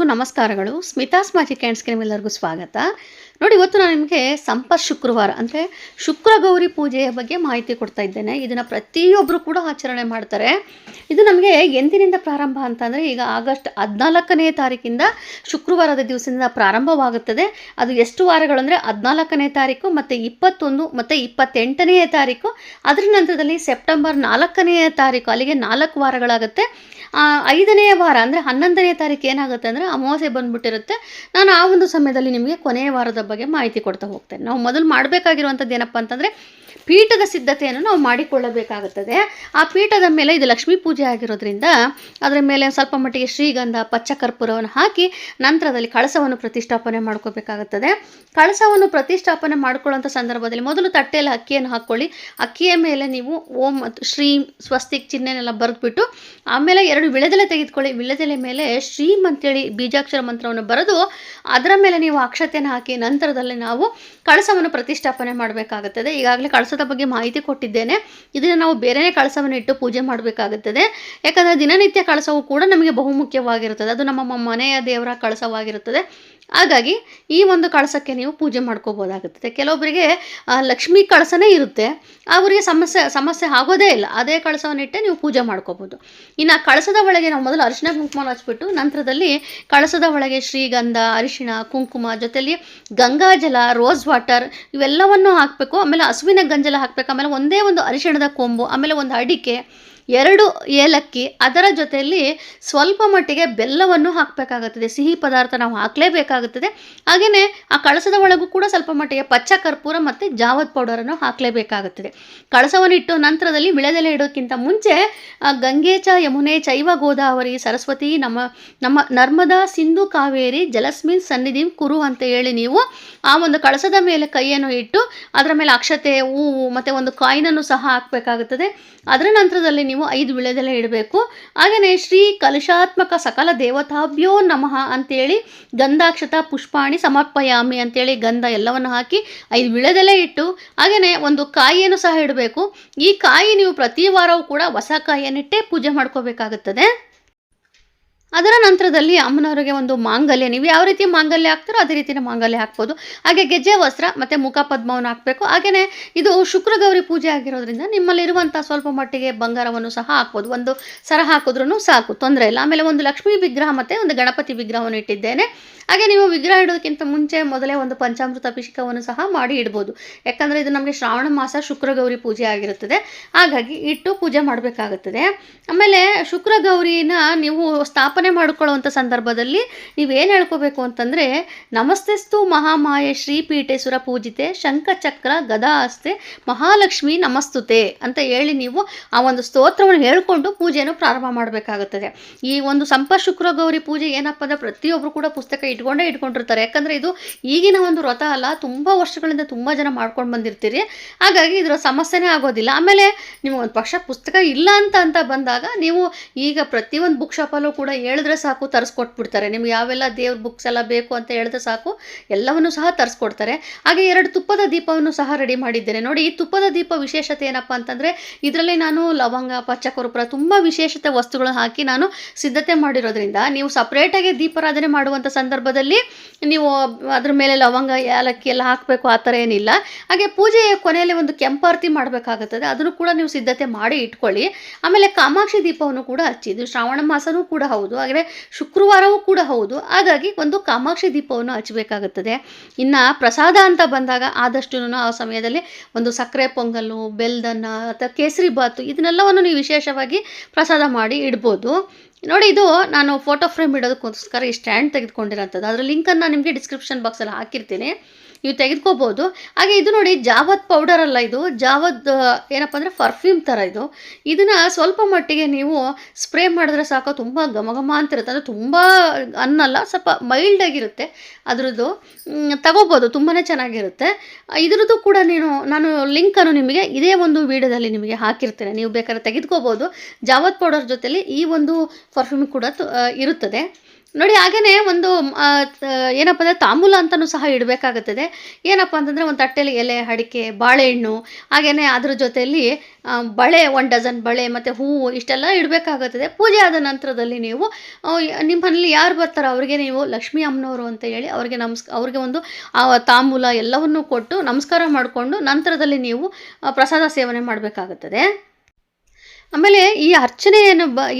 ಎಲ್ಲರಿಗೂ ನಮಸ್ಕಾರಗಳು. ಸ್ಮಿತಾಸ್ ಮ್ಯಾಜಿಕ್ ಹ್ಯಾಂಡ್ಸ್ಗೆ ನಿಮ್ಮೆಲ್ಲರಿಗೂ ಸ್ವಾಗತ. ನೋಡಿ, ಇವತ್ತು ನಾನು ನಿಮಗೆ ಸಂಪತ್ ಶುಕ್ರವಾರ ಅಂದರೆ ಶುಕ್ರ ಗೌರಿ ಪೂಜೆಯ ಬಗ್ಗೆ ಮಾಹಿತಿ ಕೊಡ್ತಾ ಇದ್ದೇನೆ. ಇದನ್ನು ಪ್ರತಿಯೊಬ್ಬರು ಕೂಡ ಆಚರಣೆ ಮಾಡ್ತಾರೆ. ಇದು ನಮಗೆ ಎಂದಿನಿಂದ ಪ್ರಾರಂಭ ಅಂತಂದರೆ ಈಗ ಆಗಸ್ಟ್ 14ನೇ ತಾರೀಕಿಂದ ಶುಕ್ರವಾರದ ದಿವಸದಿಂದ ಪ್ರಾರಂಭವಾಗುತ್ತದೆ. ಅದು ಎಷ್ಟು ವಾರಗಳು ಅಂದರೆ 14ನೇ ತಾರೀಕು ಮತ್ತು 21 ಮತ್ತು 28ನೇ ತಾರೀಕು. ಅದರ ನಂತರದಲ್ಲಿ ಸೆಪ್ಟೆಂಬರ್ 4ನೇ ತಾರೀಕು, ಅಲ್ಲಿಗೆ 4 ವಾರಗಳಾಗುತ್ತೆ. 5ನೇ ವಾರ ಅಂದರೆ 11ನೇ ತಾರೀಕು ಏನಾಗುತ್ತೆ ಅಂದರೆ ಅಮಾವಾಸ್ಯೆ ಬಂದುಬಿಟ್ಟಿರುತ್ತೆ. ನಾನು ಆ ಒಂದು ಸಮಯದಲ್ಲಿ ನಿಮಗೆ ಕೊನೆಯ ವಾರದ ಬಗ್ಗೆ ಮಾಹಿತಿ ಕೊಡ್ತಾ ಹೋಗ್ತೇನೆ. ನಾವು ಮೊದಲು ಮಾಡಬೇಕಾಗಿರುವಂಥದ್ದು ಏನಪ್ಪ ಅಂತಂದರೆ ಪೀಠದ ಸಿದ್ಧತೆಯನ್ನು ನಾವು ಮಾಡಿಕೊಳ್ಳಬೇಕಾಗುತ್ತದೆ. ಆ ಪೀಠದ ಮೇಲೆ ಇದು ಲಕ್ಷ್ಮೀ ಪೂಜೆ ಆಗಿರೋದ್ರಿಂದ ಅದರ ಮೇಲೆ ಸ್ವಲ್ಪ ಮಟ್ಟಿಗೆ ಶ್ರೀಗಂಧ, ಪಚ್ಚ ಕರ್ಪೂರವನ್ನು ಹಾಕಿ ನಂತರದಲ್ಲಿ ಕಳಸವನ್ನು ಪ್ರತಿಷ್ಠಾಪನೆ ಮಾಡ್ಕೋಬೇಕಾಗುತ್ತದೆ. ಕಳಸವನ್ನು ಪ್ರತಿಷ್ಠಾಪನೆ ಮಾಡ್ಕೊಳ್ಳೋಂಥ ಸಂದರ್ಭದಲ್ಲಿ ಮೊದಲು ತಟ್ಟೆಯಲ್ಲಿ ಅಕ್ಕಿಯನ್ನು ಹಾಕ್ಕೊಳ್ಳಿ. ಅಕ್ಕಿಯ ಮೇಲೆ ನೀವು ಓಂ ಮತ್ತು ಶ್ರೀ ಸ್ವಸ್ತಿಕ್ ಚಿಹ್ನೆನೆಲ್ಲ ಬರೆದ್ಬಿಟ್ಟು ಆಮೇಲೆ 2 ವಿಳೆದೆಲೆ ತೆಗೆದುಕೊಳ್ಳಿ. ವಿಳೆದೆಲೆ ಮೇಲೆ ಶ್ರೀಮ್ ಅಂತೇಳಿ ಬೀಜಾಕ್ಷರ ಮಂತ್ರವನ್ನು ಬರೆದು ಅದರ ಮೇಲೆ ನೀವು ಅಕ್ಷತೆಯನ್ನು ಹಾಕಿ ನಂತರದಲ್ಲಿ ನಾವು ಕಳಸವನ್ನು ಪ್ರತಿಷ್ಠಾಪನೆ ಮಾಡಬೇಕಾಗುತ್ತದೆ. ಈಗಾಗಲೇ ಕಳಸದ ಬಗ್ಗೆ ಮಾಹಿತಿ ಕೊಟ್ಟಿದ್ದೇನೆ. ಇದನ್ನು ನಾವು ಬೇರೆಯೇ ಕಳಸವನ್ನು ಇಟ್ಟು ಪೂಜೆ ಮಾಡಬೇಕಾಗುತ್ತದೆ. ಯಾಕಂದರೆ ದಿನನಿತ್ಯ ಕಳಸವು ಕೂಡ ನಮಗೆ ಬಹುಮುಖ್ಯವಾಗಿರುತ್ತದೆ. ಅದು ನಮ್ಮ ಮನೆಯ ದೇವರ ಕಳಸವಾಗಿರುತ್ತದೆ. ಹಾಗಾಗಿ ಈ ಒಂದು ಕಳಸಕ್ಕೆ ನೀವು ಪೂಜೆ ಮಾಡ್ಕೋಬೋದಾಗುತ್ತದೆ. ಕೆಲವೊಬ್ಬರಿಗೆ ಲಕ್ಷ್ಮೀ ಕಳಸನೇ ಇರುತ್ತೆ, ಅವರಿಗೆ ಸಮಸ್ಯೆ ಆಗೋದೇ ಇಲ್ಲ. ಅದೇ ಕಳಸವನ್ನಿಟ್ಟೆ ನೀವು ಪೂಜೆ ಮಾಡ್ಕೋಬೋದು. ಇನ್ನು ಕಳಸದ ಒಳಗೆ ನಾವು ಮೊದಲು ಅರಿಶಿನ ಕುಂಕುಮ ಹಚ್ಬಿಟ್ಟು ನಂತರದಲ್ಲಿ ಕಳಸದ ಒಳಗೆ ಶ್ರೀಗಂಧ, ಅರಿಶಿಣ, ಕುಂಕುಮ ಜೊತೆಯಲ್ಲಿ ಗಂಗಾಜಲ, ರೋಸ್ ವಾಟರ್ ಇವೆಲ್ಲವನ್ನು ಹಾಕಬೇಕು. ಆಮೇಲೆ ಹಸುವಿನ ಗಂಜಲ ಹಾಕಬೇಕು. ಆಮೇಲೆ ಒಂದೇ ಒಂದು ಅರಿಶಿಣದ ಕೊಂಬು, ಆಮೇಲೆ ಒಂದು ಅಡಿಕೆ, 2 ಏಲಕ್ಕಿ, ಅದರ ಜೊತೆಯಲ್ಲಿ ಸ್ವಲ್ಪ ಮಟ್ಟಿಗೆ ಬೆಲ್ಲವನ್ನು ಹಾಕಬೇಕಾಗುತ್ತದೆ. ಸಿಹಿ ಪದಾರ್ಥ ನಾವು ಹಾಕಲೇಬೇಕಾಗುತ್ತದೆ. ಹಾಗೆಯೇ ಆ ಕಳಸದ ಒಳಗೂ ಕೂಡ ಸ್ವಲ್ಪ ಮಟ್ಟಿಗೆ ಪಚ್ಚ ಕರ್ಪೂರ ಮತ್ತು ಜಾವದ್ ಪೌಡರನ್ನು ಹಾಕಲೇಬೇಕಾಗುತ್ತದೆ. ಕಳಸವನ್ನು ಇಟ್ಟು ನಂತರದಲ್ಲಿ ವಿಳೆದೆಲೆ ಇಡೋಕ್ಕಿಂತ ಮುಂಚೆ ಗಂಗೆ ಚ ಯಮುನೆ ಚೈವ ಗೋದಾವರಿ ಸರಸ್ವತಿ ನಮ್ಮ ನರ್ಮದಾ ಸಿಂಧು ಕಾವೇರಿ ಜಲಸ್ಮಿನ್ ಸನ್ನಿಧಿಂ ಕುರು ಅಂತ ಹೇಳಿ ನೀವು ಆ ಒಂದು ಕಳಸದ ಮೇಲೆ ಕೈಯನ್ನು ಇಟ್ಟು ಅದರ ಮೇಲೆ ಅಕ್ಷತೆ, ಹೂವು ಮತ್ತು ಒಂದು ಕಾಯಿನನ್ನು ಸಹ ಹಾಕಬೇಕಾಗುತ್ತದೆ. ಅದರ ನಂತರದಲ್ಲಿ ನೀವು 5 ವಿಳೆದೆಲೆ ಇಡಬೇಕು. ಹಾಗೆಯೇ ಶ್ರೀ ಕಲಶಾತ್ಮಕ ಸಕಲ ದೇವತಾಭ್ಯೋ ನಮಃ ಅಂತೇಳಿ ಗಂಧಾಕ್ಷತ ಪುಷ್ಪಾಣಿ ಸಮರ್ಪಯಾಮಿ ಅಂತೇಳಿ ಗಂಧ ಎಲ್ಲವನ್ನು ಹಾಕಿ 5 ವಿಳೆದೆಲೆ ಇಟ್ಟು ಹಾಗೆಯೇ ಒಂದು ಕಾಯಿಯನ್ನು ಸಹ ಇಡಬೇಕು. ಈ ಕಾಯಿ ನೀವು ಪ್ರತಿ ವಾರವೂ ಕೂಡ ಹೊಸ ಕಾಯಿಯನ್ನಿಟ್ಟೇ ಪೂಜೆ ಮಾಡ್ಕೋಬೇಕಾಗುತ್ತದೆ. ಅದರ ನಂತರದಲ್ಲಿ ಅಮ್ಮನವರಿಗೆ ಒಂದು ಮಾಂಗಲ್ಯ, ನೀವು ಯಾವ ರೀತಿ ಮಾಂಗಲ್ಯ ಹಾಕ್ತಾರೋ ಅದೇ ರೀತಿಯ ಮಾಂಗಲ್ಯ ಹಾಕ್ಬೋದು. ಹಾಗೆ ಗೆಜ್ಜೆ ವಸ್ತ್ರ ಮತ್ತು ಮುಖಪದ್ಮವನ್ನು ಹಾಕಬೇಕು. ಹಾಗೆಯೇ ಇದು ಶುಕ್ರ ಗೌರಿ ಪೂಜೆ ಆಗಿರೋದ್ರಿಂದ ನಿಮ್ಮಲ್ಲಿರುವಂಥ ಸ್ವಲ್ಪ ಮಟ್ಟಿಗೆ ಬಂಗಾರವನ್ನು ಸಹ ಹಾಕ್ಬೋದು. ಒಂದು ಸರ ಹಾಕಿದ್ರೂ ಸಾಕು, ತೊಂದರೆ ಇಲ್ಲ. ಆಮೇಲೆ ಒಂದು ಲಕ್ಷ್ಮೀ ವಿಗ್ರಹ ಮತ್ತು ಒಂದು ಗಣಪತಿ ವಿಗ್ರಹವನ್ನು ಇಟ್ಟಿದ್ದೇನೆ. ಹಾಗೆ ನೀವು ವಿಗ್ರಹ ಇಡೋದಕ್ಕಿಂತ ಮುಂಚೆ ಮೊದಲೇ ಒಂದು ಪಂಚಾಮೃತ ಅಭಿಷೇಕವನ್ನು ಸಹ ಮಾಡಿ ಇಡ್ಬೋದು. ಯಾಕಂದರೆ ಇದು ನಮಗೆ ಶ್ರಾವಣ ಮಾಸ ಶುಕ್ರ ಗೌರಿ ಪೂಜೆ ಆಗಿರುತ್ತದೆ. ಹಾಗಾಗಿ ಇಟ್ಟು ಪೂಜೆ ಮಾಡಬೇಕಾಗುತ್ತದೆ. ಆಮೇಲೆ ಶುಕ್ರ ಗೌರಿನ ನೀವು ಸ್ಥಾಪನೆ ಮಾಡಿಕೊಳ್ಳುವಂಥ ಸಂದರ್ಭದಲ್ಲಿ ನೀವೇನು ಹೇಳ್ಕೋಬೇಕು ಅಂತಂದರೆ ನಮಸ್ತೆಸ್ತು ಮಹಾಮಾಯೆ ಶ್ರೀಪೀಠೇಶ್ವರ ಪೂಜಿತೆ ಶಂಖಚಕ್ರ ಗದಾಸ್ತೆ ಮಹಾಲಕ್ಷ್ಮಿ ನಮಸ್ತುತೆ ಅಂತ ಹೇಳಿ ನೀವು ಆ ಒಂದು ಸ್ತೋತ್ರವನ್ನು ಹೇಳಿಕೊಂಡು ಪೂಜೆಯನ್ನು ಪ್ರಾರಂಭ ಮಾಡಬೇಕಾಗುತ್ತದೆ. ಈ ಒಂದು ಸಂಪತ್ ಶುಕ್ರ ಗೌರಿ ಪೂಜೆ ಏನಪ್ಪ ಅಂದರೆ ಪ್ರತಿಯೊಬ್ಬರು ಕೂಡ ಪುಸ್ತಕ ಇಟ್ಕೊಂಡಿರ್ತಾರೆ. ಯಾಕಂದರೆ ಇದು ಈಗಿನ ಒಂದು ವ್ರತ ಅಲ್ಲ, ತುಂಬ ವರ್ಷಗಳಿಂದ ತುಂಬ ಜನ ಮಾಡ್ಕೊಂಡು ಬಂದಿರ್ತೀರಿ. ಹಾಗಾಗಿ ಇದರ ಸಮಸ್ಯೆನೇ ಆಗೋದಿಲ್ಲ. ಆಮೇಲೆ ನೀವು ಒಂದು ಪಕ್ಷ ಪುಸ್ತಕ ಇಲ್ಲ ಅಂತ ಬಂದಾಗ ನೀವು ಈಗ ಪ್ರತಿಯೊಂದು ಬುಕ್ ಶಾಪಲ್ಲೂ ಕೂಡ ಹೇಳಿದ್ರೆ ಸಾಕು, ತರಿಸ್ಕೊಟ್ಬಿಡ್ತಾರೆ. ನಿಮ್ಗೆ ಯಾವೆಲ್ಲ ದೇವ್ರ ಬುಕ್ಸ್ ಎಲ್ಲ ಬೇಕು ಅಂತ ಹೇಳಿದ್ರೆ ಸಾಕು, ಎಲ್ಲವನ್ನು ಸಹ ತರಿಸ್ಕೊಡ್ತಾರೆ. ಹಾಗೆ 2 ತುಪ್ಪದ ದೀಪವನ್ನು ಸಹ ರೆಡಿ ಮಾಡಿದ್ದೇನೆ. ನೋಡಿ, ಈ ತುಪ್ಪದ ದೀಪ ವಿಶೇಷತೆ ಏನಪ್ಪ ಅಂತಂದರೆ ಇದರಲ್ಲಿ ನಾನು ಲವಂಗ, ಪಚ್ಚ ಕರ್ಪೂರ ತುಂಬ ವಿಶೇಷತೆ ವಸ್ತುಗಳನ್ನು ಹಾಕಿ ನಾನು ಸಿದ್ಧತೆ ಮಾಡಿರೋದ್ರಿಂದ ನೀವು ಸಪ್ರೇಟಾಗಿ ದೀಪಾರಾಧನೆ ಮಾಡುವಂಥ ಸಂದರ್ಭದಲ್ಲಿ ನೀವು ಅದ್ರ ಮೇಲೆ ಲವಂಗ, ಏಲಕ್ಕಿ ಎಲ್ಲ ಹಾಕಬೇಕು, ಆ ಥರ ಏನಿಲ್ಲ. ಹಾಗೆ ಪೂಜೆಯ ಕೊನೆಯಲ್ಲಿ ಒಂದು ಕೆಂಪಾರತಿ ಮಾಡಬೇಕಾಗುತ್ತದೆ. ಅದನ್ನು ಕೂಡ ನೀವು ಸಿದ್ಧತೆ ಮಾಡಿ ಇಟ್ಕೊಳ್ಳಿ. ಆಮೇಲೆ ಕಾಮಾಕ್ಷಿ ದೀಪವನ್ನು ಕೂಡ ಹಚ್ಚಿ, ಇದು ಶ್ರಾವಣ ಮಾಸನೂ ಕೂಡ ಹೌದು, ಹಾಗೆ ಶುಕ್ರವಾರವೂ ಕೂಡ ಹೌದು. ಹಾಗಾಗಿ ಒಂದು ಕಾಮಾಕ್ಷಿ ದೀಪವನ್ನು ಹಚ್ಚಬೇಕಾಗುತ್ತದೆ. ಇನ್ನು ಪ್ರಸಾದ ಅಂತ ಬಂದಾಗ ಆದಷ್ಟು ಆ ಸಮಯದಲ್ಲಿ ಒಂದು ಸಕ್ಕರೆ ಪೊಂಗಲ್ಲು, ಬೆಲ್ಲದನ್ನ ಅಥವಾ ಕೇಸರಿ ಬಾತು ಇದನ್ನೆಲ್ಲವನ್ನು ನೀವು ವಿಶೇಷವಾಗಿ ಪ್ರಸಾದ ಮಾಡಿ ಇಡ್ಬೋದು. ನೋಡಿ, ಇದು ನಾನು ಫೋಟೋ ಫ್ರೇಮ್ ಇಡೋದಕ್ಕೋಸ್ಕರ ಈ ಸ್ಟ್ಯಾಂಡ್ ತೆಗೆದುಕೊಂಡಿರೋಂಥದ್ದು. ಅದರ ಲಿಂಕನ್ನು ನಿಮಗೆ ಡಿಸ್ಕ್ರಿಪ್ಷನ್ ಬಾಕ್ಸಲ್ಲಿ ಹಾಕಿರ್ತೀನಿ, ನೀವು ತೆಗೆದುಕೋಬೋದು. ಹಾಗೆ ಇದು ನೋಡಿ, ಜಾವದ್ ಪೌಡರ್ ಅಲ್ಲ, ಇದು ಜಾವದ್ ಏನಪ್ಪ ಅಂದರೆ ಪರ್ಫ್ಯೂಮ್ ಥರ ಇದು. ಇದನ್ನು ಸ್ವಲ್ಪ ಮಟ್ಟಿಗೆ ನೀವು ಸ್ಪ್ರೇ ಮಾಡಿದ್ರೆ ಸಾಕು, ತುಂಬ ಘಮ ಅಂತಿರುತ್ತೆ. ಅಂದರೆ ತುಂಬ ಅನ್ನಲ್ಲ, ಸ್ವಲ್ಪ ಮೈಲ್ಡಾಗಿರುತ್ತೆ ಅದರದ್ದು. ತಗೋಬೋದು, ತುಂಬಾ ಚೆನ್ನಾಗಿರುತ್ತೆ. ಇದರದ್ದು ಕೂಡ ನಾನು ಲಿಂಕನ್ನು ನಿಮಗೆ ಇದೇ ಒಂದು ವಿಡಿಯೋದಲ್ಲಿ ನಿಮಗೆ ಹಾಕಿರ್ತೇನೆ, ನೀವು ಬೇಕಾದ್ರೆ ತೆಗೆದುಕೋಬೋದು. ಜಾವದ್ ಪೌಡರ್ ಜೊತೆಲಿ ಈ ಒಂದು ಪರ್ಫ್ಯೂಮ್ ಕೂಡ ಇರುತ್ತದೆ. ನೋಡಿ ಹಾಗೆಯೇ ಒಂದು ಏನಪ್ಪ ಅಂದರೆ ತಾಂಬೂಲ ಅಂತಲೂ ಸಹ ಇಡಬೇಕಾಗುತ್ತದೆ. ಏನಪ್ಪ ಅಂತಂದರೆ ಒಂದು ತಟ್ಟೆಯಲ್ಲಿ ಎಲೆ, ಅಡಿಕೆ, ಬಾಳೆಹಣ್ಣು, ಹಾಗೆಯೇ ಅದ್ರ ಜೊತೆಯಲ್ಲಿ ಬಳೆ, 1 ಡಜನ್ ಬಳೆ ಮತ್ತು ಹೂವು ಇಷ್ಟೆಲ್ಲ ಇಡಬೇಕಾಗುತ್ತದೆ. ಪೂಜೆ ಆದ ನಂತರದಲ್ಲಿ ನೀವು ನಿಮ್ಮಲ್ಲಿ ಯಾರು ಬರ್ತಾರೋ ಅವರಿಗೆ ನೀವು ಲಕ್ಷ್ಮೀ ಅಮ್ಮನವರು ಅಂತ ಹೇಳಿ ಅವ್ರಿಗೆ ಒಂದು ತಾಂಬೂಲ ಎಲ್ಲವನ್ನೂ ಕೊಟ್ಟು ನಮಸ್ಕಾರ ಮಾಡಿಕೊಂಡು ನಂತರದಲ್ಲಿ ನೀವು ಪ್ರಸಾದ ಸೇವನೆ ಮಾಡಬೇಕಾಗುತ್ತದೆ. ಆಮೇಲೆ ಈ ಅರ್ಚನೆ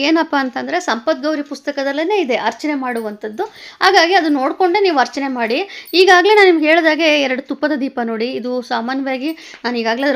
ಏನಪ್ಪ ಅಂತಂದರೆ ಸಂಪದ್ಗೌರಿ ಪುಸ್ತಕದಲ್ಲೇ ಇದೆ ಅರ್ಚನೆ ಮಾಡುವಂಥದ್ದು. ಹಾಗಾಗಿ ಅದು ನೋಡಿಕೊಂಡೇ ನೀವು ಅರ್ಚನೆ ಮಾಡಿ. ಈಗಾಗಲೇ ನಾನು ನಿಮ್ಗೆ ಹೇಳಿದಾಗೆ 2 ತುಪ್ಪದ ದೀಪ ನೋಡಿ, ಇದು ಸಾಮಾನ್ಯವಾಗಿ ನಾನು ಈಗಾಗಲೇ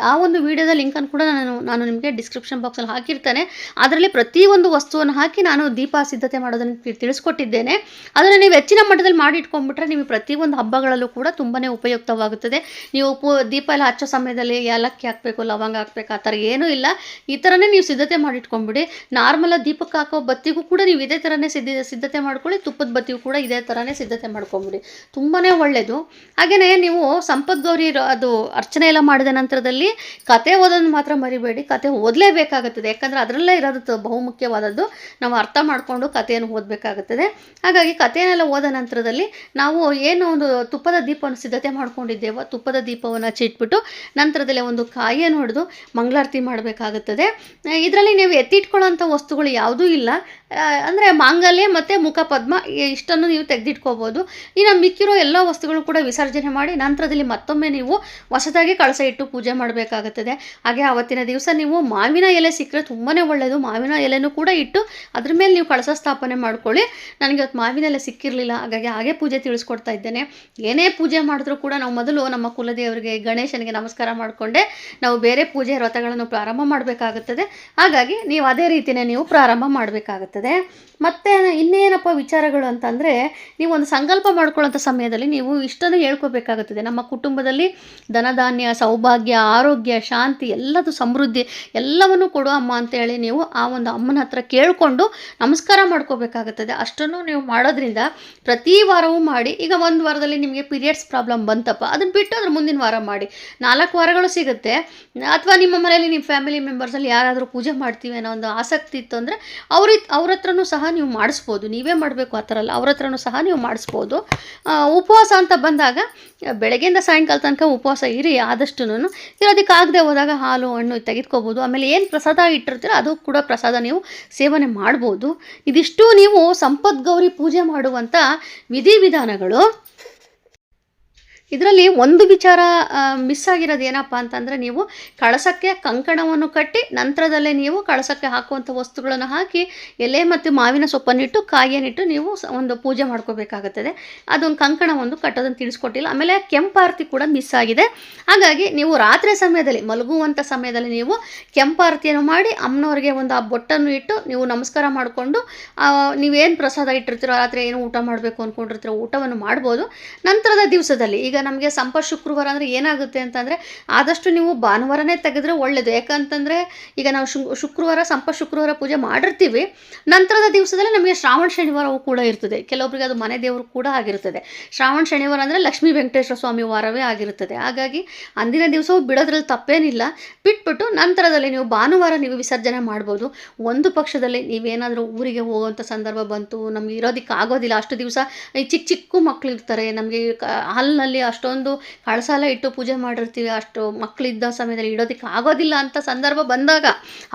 ಆ ಒಂದು ವಿಡಿಯೋದ ಲಿಂಕನ್ನು ಕೂಡ ನಾನು ನಿಮಗೆ ಡಿಸ್ಕ್ರಿಪ್ಷನ್ ಬಾಕ್ಸಲ್ಲಿ ಹಾಕಿರ್ತೇನೆ. ಅದರಲ್ಲಿ ಪ್ರತಿಯೊಂದು ವಸ್ತುವನ್ನು ಹಾಕಿ ನಾನು ದೀಪ ಸಿದ್ಧತೆ ಮಾಡೋದನ್ನು ತಿಳಿಸ್ಕೊಟ್ಟಿದ್ದೇನೆ. ಅದನ್ನು ನೀವು ಹೆಚ್ಚಿನ ಮಟ್ಟದಲ್ಲಿ ಮಾಡಿ ಇಟ್ಕೊಂಡ್ಬಿಟ್ರೆ ನಿಮಗೆ ಪ್ರತಿಯೊಂದು ಹಬ್ಬಗಳಲ್ಲೂ ಕೂಡ ತುಂಬಾ ಉಪಯುಕ್ತವಾಗುತ್ತದೆ. ನೀವು ದೀಪ ಎಲ್ಲ ಹಚ್ಚೋ ಸಮಯದಲ್ಲಿ ಏಲಕ್ಕಿ ಹಾಕಬೇಕು, ಲವಂಗ ಹಾಕಬೇಕು, ಆ ಥರ ಏನೂ ಇಲ್ಲ. ಈ ಥರ ನೀವು ಸಿದ್ಧತೆ ಮಾಡಿಟ್ಕೊಂಡ್ಬಿಡಿ. ನಾರ್ಮಲ್ ದೀಪಕ್ಕೆ ಹಾಕೋ ಬತ್ತಿಗೂ ಕೂಡ ನೀವು ಇದೇ ಥರನೇ ಸಿದ್ಧತೆ ಮಾಡ್ಕೊಳ್ಳಿ. ತುಪ್ಪದ ಬತ್ತಿಗೂ ಕೂಡ ಇದೇ ಥರನೇ ಸಿದ್ಧತೆ ಮಾಡ್ಕೊಂಬಿಡಿ, ತುಂಬಾ ಒಳ್ಳೆಯದು. ಹಾಗೆಯೇ ನೀವು ಸಂಪದ್ಗೌರಿ ಅದು ಅರ್ಚನೆ ಎಲ್ಲ ಮಾಡಿದ ನಂತರದಲ್ಲಿ ಕತೆ ಓದೋದನ್ನು ಮಾತ್ರ ಮರಿಬೇಡಿ. ಕತೆ ಓದಲೇಬೇಕಾಗುತ್ತದೆ, ಯಾಕಂದರೆ ಅದರಲ್ಲೇ ಇರೋದು ಬಹುಮುಖ್ಯವಾದದ್ದು. ನಾವು ಅರ್ಥ ಮಾಡಿಕೊಂಡು ಕಥೆಯನ್ನು ಓದಬೇಕಾಗುತ್ತದೆ. ಹಾಗಾಗಿ ಕಥೆಯನ್ನೆಲ್ಲ ಓದ ನಂತರದಲ್ಲಿ ನಾವು ಏನು ಒಂದು ತುಪ್ಪದ ದೀಪವನ್ನು ಸಿದ್ಧತೆ ಮಾಡ್ಕೊಂಡಿದ್ದೇವೋ ತುಪ್ಪದ ದೀಪವನ್ನು ಹಚ್ಚಿಟ್ಬಿಟ್ಟು ನಂತರದಲ್ಲಿ ಒಂದು ಕಾಯಿಯನ್ನು ಹೊಡೆದು ಮಂಗಳಾರತಿ ಮಾಡಬೇಕಾಗುತ್ತದೆ. ಇದರಲ್ಲಿ ನೀವು ಎತ್ತಿಟ್ಕೊಳ್ಳೋಂಥ ವಸ್ತುಗಳು ಯಾವುದೂ ಇಲ್ಲ. ಅಂದರೆ ಮಾಂಗಲ್ಯ ಮತ್ತು ಮುಖಪದ್ಮ ಇಷ್ಟನ್ನು ನೀವು ತೆಗೆದಿಟ್ಕೋಬೋದು. ಇನ್ನು ಮಿಕ್ಕಿರೋ ಎಲ್ಲ ವಸ್ತುಗಳು ಕೂಡ ವಿಸರ್ಜನೆ ಮಾಡಿ ನಂತರದಲ್ಲಿ ಮತ್ತೊಮ್ಮೆ ನೀವು ಹೊಸದಾಗಿ ಕಳಸ ಇಟ್ಟು ಪೂಜೆ ಮಾಡಬೇಕಾಗುತ್ತದೆ. ಹಾಗೆ ಆವತ್ತಿನ ದಿವಸ ನೀವು ಮಾವಿನ ಎಲೆ ಸಿಕ್ಕರೆ ತುಂಬಾ ಒಳ್ಳೆಯದು. ಮಾವಿನ ಎಲೆನೂ ಕೂಡ ಇಟ್ಟು ಅದ್ರ ಮೇಲೆ ನೀವು ಕಳಸ ಸ್ಥಾಪನೆ ಮಾಡ್ಕೊಳ್ಳಿ. ನನಗೆ ಇವತ್ತು ಮಾವಿನ ಎಲೆ ಸಿಕ್ಕಿರಲಿಲ್ಲ, ಹಾಗೆ ಪೂಜೆ ತಿಳಿಸ್ಕೊಡ್ತಾ ಇದ್ದೇನೆ. ಏನೇ ಪೂಜೆ ಮಾಡಿದ್ರೂ ಕೂಡ ನಾವು ಮೊದಲು ನಮ್ಮ ಕುಲದೇವರಿಗೆ ಗಣೇಶನಿಗೆ ನಮಸ್ಕಾರ ಮಾಡಿಕೊಂಡೆ ನಾವು ಬೇರೆ ಪೂಜೆ ವ್ರತಗಳನ್ನು ಪ್ರಾರಂಭ ಮಾಡಬೇಕಾಗುತ್ತದೆ. ಹಾಗಾಗಿ ನೀವು ಅದೇ ರೀತಿಯೇ ನೀವು ಪ್ರಾರಂಭ ಮಾಡಬೇಕಾಗುತ್ತದೆ. ಮತ್ತು ಇನ್ನೇನಪ್ಪ ವಿಚಾರಗಳು ಅಂತಂದರೆ, ನೀವು ಒಂದು ಸಂಕಲ್ಪ ಮಾಡ್ಕೊಳ್ಳೋಂಥ ಸಮಯದಲ್ಲಿ ನೀವು ಇಷ್ಟನ್ನು ಹೇಳ್ಕೋಬೇಕಾಗುತ್ತದೆ. ನಮ್ಮ ಕುಟುಂಬದಲ್ಲಿ ಧನಧಾನ್ಯ, ಸೌಭಾಗ್ಯ, ಆರೋಗ್ಯ, ಶಾಂತಿ, ಎಲ್ಲದು ಸಮೃದ್ಧಿ ಎಲ್ಲವನ್ನೂ ಕೊಡು ಅಮ್ಮ ಅಂತೇಳಿ ನೀವು ಆ ಒಂದು ಅಮ್ಮನ ಹತ್ರ ಕೇಳಿಕೊಂಡು ನಮಸ್ಕಾರ ಮಾಡ್ಕೋಬೇಕಾಗುತ್ತದೆ. ಅಷ್ಟನ್ನು ನೀವು ಮಾಡೋದ್ರಿಂದ ಪ್ರತಿ ವಾರವೂ ಮಾಡಿ. ಈಗ ಒಂದು ವಾರದಲ್ಲಿ ನಿಮಗೆ ಪೀರಿಯಡ್ಸ್ ಪ್ರಾಬ್ಲಮ್ ಬಂತಪ್ಪ, ಅದನ್ನು ಬಿಟ್ಟು ಅದ್ರ ಮುಂದಿನ ವಾರ ಮಾಡಿ. 4 ವಾರಗಳು ಸಿಗುತ್ತೆ. ಅಥವಾ ನಿಮ್ಮ ಮನೆಯಲ್ಲಿ ನಿಮ್ಮ ಫ್ಯಾಮಿಲಿ ಮೆಂಬರ್ಸಲ್ಲಿ ಯಾರಾದರೂ ಪೂಜೆ ಮಾಡ್ತೀವಿ ಅನ್ನೋ ಒಂದು ಆಸಕ್ತಿ ಇತ್ತು ಅಂದರೆ ಅವ್ರ ಹತ್ರನೂ ಸಹ ನೀವು ಮಾಡಿಸ್ಬೋದು. ನೀವೇ ಮಾಡಬೇಕು ಆ ಥರ ಅಲ್ಲ, ಅವ್ರ ಹತ್ರನೂ ಸಹ ನೀವು ಮಾಡಿಸ್ಬೋದು. ಉಪವಾಸ ಅಂತ ಬಂದಾಗ ಬೆಳಗ್ಗೆಯಿಂದ ಸಾಯಂಕಾಲ ತನಕ ಉಪವಾಸ ಇರಿ. ಆದಷ್ಟು ಇರೋದಕ್ಕಾಗದೆ ಹೋದಾಗ ಹಾಲು ಹಣ್ಣು ತೆಗೆದುಕೋಬೋದು. ಆಮೇಲೆ ಏನು ಪ್ರಸಾದ ಇಟ್ಟಿರ್ತೀರೋ ಅದು ಕೂಡ ಪ್ರಸಾದ ನೀವು ಸೇವನೆ ಮಾಡ್ಬೋದು. ಇದಿಷ್ಟು ನೀವು ಸಂಪದ್ಗೌರಿ ಪೂಜೆ ಮಾಡುವಂಥ ವಿಧಿವಿಧಾನಗಳು. ಇದರಲ್ಲಿ ಒಂದು ವಿಚಾರ ಮಿಸ್ ಆಗಿರೋದು ಏನಪ್ಪ ಅಂತಂದರೆ, ನೀವು ಕಳಸಕ್ಕೆ ಕಂಕಣವನ್ನು ಕಟ್ಟಿ ನಂತರದಲ್ಲೇ ನೀವು ಕಳಸಕ್ಕೆ ಹಾಕುವಂಥ ವಸ್ತುಗಳನ್ನು ಹಾಕಿ ಎಲೆ ಮತ್ತು ಮಾವಿನ ಸೊಪ್ಪನ್ನಿಟ್ಟು ಕಾಯಿಯನ್ನಿಟ್ಟು ನೀವು ಒಂದು ಪೂಜೆ ಮಾಡ್ಕೋಬೇಕಾಗುತ್ತದೆ. ಅದೊಂದು ಕಂಕಣ ಒಂದು ಕಟ್ಟೋದನ್ನು ತಿಳಿಸ್ಕೊಟ್ಟಿಲ್ಲ. ಆಮೇಲೆ ಕೆಂಪಾರತಿ ಕೂಡ ಮಿಸ್ ಆಗಿದೆ. ಹಾಗಾಗಿ ನೀವು ರಾತ್ರಿ ಸಮಯದಲ್ಲಿ ಮಲಗುವಂಥ ಸಮಯದಲ್ಲಿ ನೀವು ಕೆಂಪಾರತಿಯನ್ನು ಮಾಡಿ ಅಮ್ಮನವ್ರಿಗೆ ಒಂದು ಆ ಬೊಟ್ಟನ್ನು ಇಟ್ಟು ನೀವು ನಮಸ್ಕಾರ ಮಾಡಿಕೊಂಡು ನೀವೇನು ಪ್ರಸಾದ ಇಟ್ಟಿರ್ತೀರೋ ರಾತ್ರಿ ಏನು ಊಟ ಮಾಡಬೇಕು ಅಂದ್ಕೊಂಡಿರ್ತೀರೋ ಊಟವನ್ನು ಮಾಡ್ಬೋದು. ನಂತರದ ದಿವಸದಲ್ಲಿ ಈಗ ನಮಗೆ ಶುಕ್ರವಾರ ಅಂದರೆ ಏನಾಗುತ್ತೆ ಅಂತಂದರೆ, ಆದಷ್ಟು ನೀವು ಭಾನುವಾರನೇ ತೆಗೆದ್ರೆ ಒಳ್ಳೆಯದು. ಯಾಕಂತಂದರೆ ಈಗ ನಾವು ಶುಕ್ರವಾರ ಪೂಜೆ ಮಾಡಿರ್ತೀವಿ. ನಂತರದ ದಿವಸದಲ್ಲಿ ನಮಗೆ ಶ್ರಾವಣ ಶನಿವಾರವೂ ಕೂಡ ಇರ್ತದೆ. ಕೆಲವೊಬ್ಬರಿಗೆ ಅದು ಮನೆ ದೇವರು ಕೂಡ ಆಗಿರುತ್ತದೆ. ಶ್ರಾವಣ ಶನಿವಾರ ಅಂದರೆ ಲಕ್ಷ್ಮೀ ವೆಂಕಟೇಶ್ವರ ಸ್ವಾಮಿ ವಾರವೇ ಆಗಿರುತ್ತದೆ. ಹಾಗಾಗಿ ಅಂದಿನ ದಿವಸವೂ ಬಿಡೋದ್ರಲ್ಲಿ ತಪ್ಪೇನಿಲ್ಲ. ಬಿಟ್ಬಿಟ್ಟು ನಂತರದಲ್ಲಿ ನೀವು ಭಾನುವಾರ ನೀವು ವಿಸರ್ಜನೆ ಮಾಡ್ಬೋದು. ಒಂದು ಪಕ್ಷದಲ್ಲಿ ನೀವೇನಾದರೂ ಊರಿಗೆ ಹೋಗುವಂಥ ಸಂದರ್ಭ ಬಂತು, ನಮಗೆ ಇರೋದಕ್ಕೆ ಆಗೋದಿಲ್ಲ, ಅಷ್ಟು ದಿವಸ ಈ ಚಿಕ್ಕ ಮಕ್ಕಳಿರ್ತಾರೆ, ನಮಗೆ ಹಾಲಿನಲ್ಲಿ ಅಷ್ಟೊಂದು ಕಳಸ ಎಲ್ಲ ಇಟ್ಟು ಪೂಜೆ ಮಾಡಿರ್ತೀವಿ, ಅಷ್ಟು ಮಕ್ಕಳಿದ್ದ ಸಮಯದಲ್ಲಿ ಇಡೋದಕ್ಕೆ ಆಗೋದಿಲ್ಲ ಅಂತ ಸಂದರ್ಭ ಬಂದಾಗ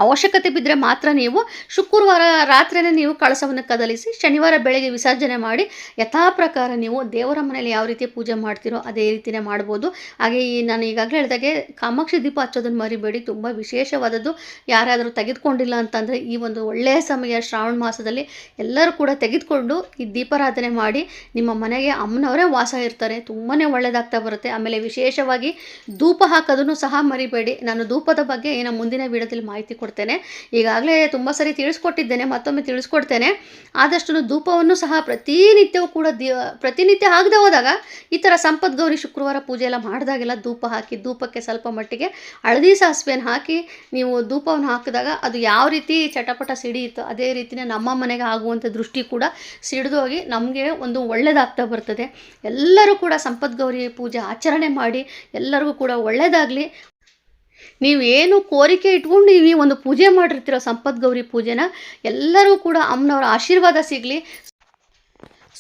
ಅವಶ್ಯಕತೆ ಬಿದ್ದರೆ ಮಾತ್ರ ನೀವು ಶುಕ್ರವಾರ ರಾತ್ರಿನೇ ನೀವು ಕಳಸವನ್ನು ಕದಲಿಸಿ ಶನಿವಾರ ಬೆಳಗ್ಗೆ ವಿಸರ್ಜನೆ ಮಾಡಿ ಯಥಾ ಪ್ರಕಾರ ನೀವು ದೇವರ ಮನೆಯಲ್ಲಿ ಯಾವ ರೀತಿ ಪೂಜೆ ಮಾಡ್ತೀರೋ ಅದೇ ರೀತಿಯೇ ಮಾಡ್ಬೋದು. ಹಾಗೆ ನಾನು ಈಗಾಗಲೇ ಹೇಳಿದಾಗೆ ಕಾಮಾಕ್ಷಿ ದೀಪ ಹಚ್ಚೋದನ್ನು ಮರಿಬೇಡಿ, ತುಂಬ ವಿಶೇಷವಾದದ್ದು. ಯಾರಾದರೂ ತೆಗೆದುಕೊಂಡಿಲ್ಲ ಅಂತಂದರೆ ಈ ಒಂದು ಒಳ್ಳೆಯ ಸಮಯ ಶ್ರಾವಣ ಮಾಸದಲ್ಲಿ ಎಲ್ಲರೂ ಕೂಡ ತೆಗೆದುಕೊಂಡು ಈ ದೀಪಾರಾಧನೆ ಮಾಡಿ ನಿಮ್ಮ ಮನೆಗೆ ಅಮ್ಮನವರೇ ವಾಸ ಇರ್ತಾರೆ. ತುಂಬಾ ಒಳ್ಳೆಯದಾಗ್ತಾ ಬರುತ್ತೆ. ಆಮೇಲೆ ವಿಶೇಷವಾಗಿ ಧೂಪ ಹಾಕೋದನ್ನು ಸಹ ಮರಿಬೇಡಿ. ನಾನು ಧೂಪದ ಬಗ್ಗೆ ಮುಂದಿನ ವಿಡಿಯೋದಲ್ಲಿ ಮಾಹಿತಿ ಕೊಡ್ತೇನೆ. ಈಗಾಗಲೇ ತುಂಬ ಸರಿ ತಿಳಿಸ್ಕೊಟ್ಟಿದ್ದೇನೆ, ಮತ್ತೊಮ್ಮೆ ತಿಳಿಸ್ಕೊಡ್ತೇನೆ. ಆದಷ್ಟು ಧೂಪವನ್ನು ಸಹ ಪ್ರತಿನಿತ್ಯವೂ ಕೂಡ ಪ್ರತಿನಿತ್ಯ ಆಗದೆ ಹೋದಾಗ ಈ ಥರ ಸಂಪದ್ಗೌರಿ ಶುಕ್ರವಾರ ಪೂಜೆ ಎಲ್ಲ ಮಾಡಿದಾಗೆಲ್ಲ ಧೂಪ ಹಾಕಿ ಧೂಪಕ್ಕೆ ಸ್ವಲ್ಪ ಮಟ್ಟಿಗೆ ಹಳದಿ ಸಾಸಿವೆಯನ್ನು ಹಾಕಿ ನೀವು ಧೂಪವನ್ನು ಹಾಕಿದಾಗ ಅದು ಯಾವ ರೀತಿ ಚಟಪಟ ಸಿಡಿಯಿತು ಅದೇ ರೀತಿಯೇ ನಮ್ಮ ಮನೆಗೆ ಆಗುವಂಥ ದೃಷ್ಟಿ ಕೂಡ ಸಿಡಿದು ಹೋಗಿ ನಮಗೆ ಒಂದು ಒಳ್ಳೆಯದಾಗ್ತಾ ಬರ್ತದೆ. ಎಲ್ಲರೂ ಕೂಡ ಸಂಪದ್ಗೌರಿ ಪೂಜೆ ಆಚರಣೆ ಮಾಡಿ ಎಲ್ಲರಿಗೂ ಕೂಡ ಒಳ್ಳೆಯದಾಗಲಿ. ನೀವೇನು ಕೋರಿಕೆ ಇಟ್ಕೊಂಡು ನೀವು ಈ ಒಂದು ಪೂಜೆ ಮಾಡಿರ್ತೀರೋ ಸಂಪದ್ಗೌರಿ ಪೂಜೆನ ಎಲ್ಲರೂ ಕೂಡ ಅಮ್ಮನವರ ಆಶೀರ್ವಾದ ಸಿಗಲಿ.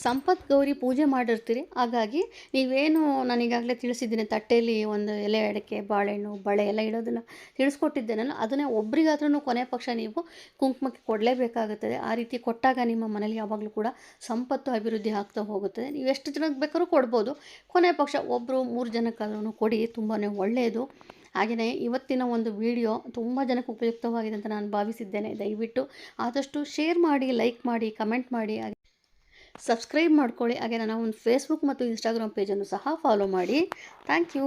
ಸಂಪತ್ ಗೌರಿ ಪೂಜೆ ಮಾಡಿರ್ತೀರಿ. ಹಾಗಾಗಿ ನೀವೇನು ನಾನು ಈಗಾಗಲೇ ತಿಳಿಸಿದ್ದೀನಿ, ತಟ್ಟೆಯಲ್ಲಿ ಒಂದು ಎಲೆ ಅಡಿಕೆ, ಬಾಳೆಹಣ್ಣು, ಬಳೆ ಎಲ್ಲ ಇಡೋದನ್ನು ತಿಳಿಸ್ಕೊಟ್ಟಿದ್ದೇನಲ್ಲ, ಅದನ್ನೇ ಒಬ್ರಿಗಾದ್ರೂ ಕೊನೆ ಪಕ್ಷ ನೀವು ಕುಂಕುಮಕ್ಕೆ ಕೊಡಲೇಬೇಕಾಗುತ್ತದೆ. ಆ ರೀತಿ ಕೊಟ್ಟಾಗ ನಿಮ್ಮ ಮನೇಲಿ ಯಾವಾಗಲೂ ಕೂಡ ಸಂಪತ್ತು ಅಭಿವೃದ್ಧಿ ಆಗ್ತಾ ಹೋಗುತ್ತದೆ. ನೀವು ಎಷ್ಟು ಜನಕ್ಕೆ ಬೇಕಾದ್ರೂ ಕೊಡ್ಬೋದು, ಕೊನೆ ಪಕ್ಷ ಒಬ್ಬರು 3 ಜನಕ್ಕಾದ್ರೂ ಕೊಡಿ, ತುಂಬಾ ಒಳ್ಳೆಯದು. ಹಾಗೆಯೇ ಇವತ್ತಿನ ಒಂದು ವಿಡಿಯೋ ತುಂಬ ಜನಕ್ಕೆ ಉಪಯುಕ್ತವಾಗಿದೆ ಅಂತ ನಾನು ಭಾವಿಸಿದ್ದೇನೆ. ದಯವಿಟ್ಟು ಆದಷ್ಟು ಶೇರ್ ಮಾಡಿ, ಲೈಕ್ ಮಾಡಿ, ಕಮೆಂಟ್ ಮಾಡಿ, ಸಬ್ಸ್ಕ್ರೈಬ್ ಮಾಡ್ಕೊಳ್ಳಿ. ಹಾಗೆ ನನ್ನ ಒಂದು ಫೇಸ್ಬುಕ್ ಮತ್ತು ಇನ್ಸ್ಟಾಗ್ರಾಮ್ ಪೇಜನ್ನು ಸಹ ಫಾಲೋ ಮಾಡಿ. Thank you.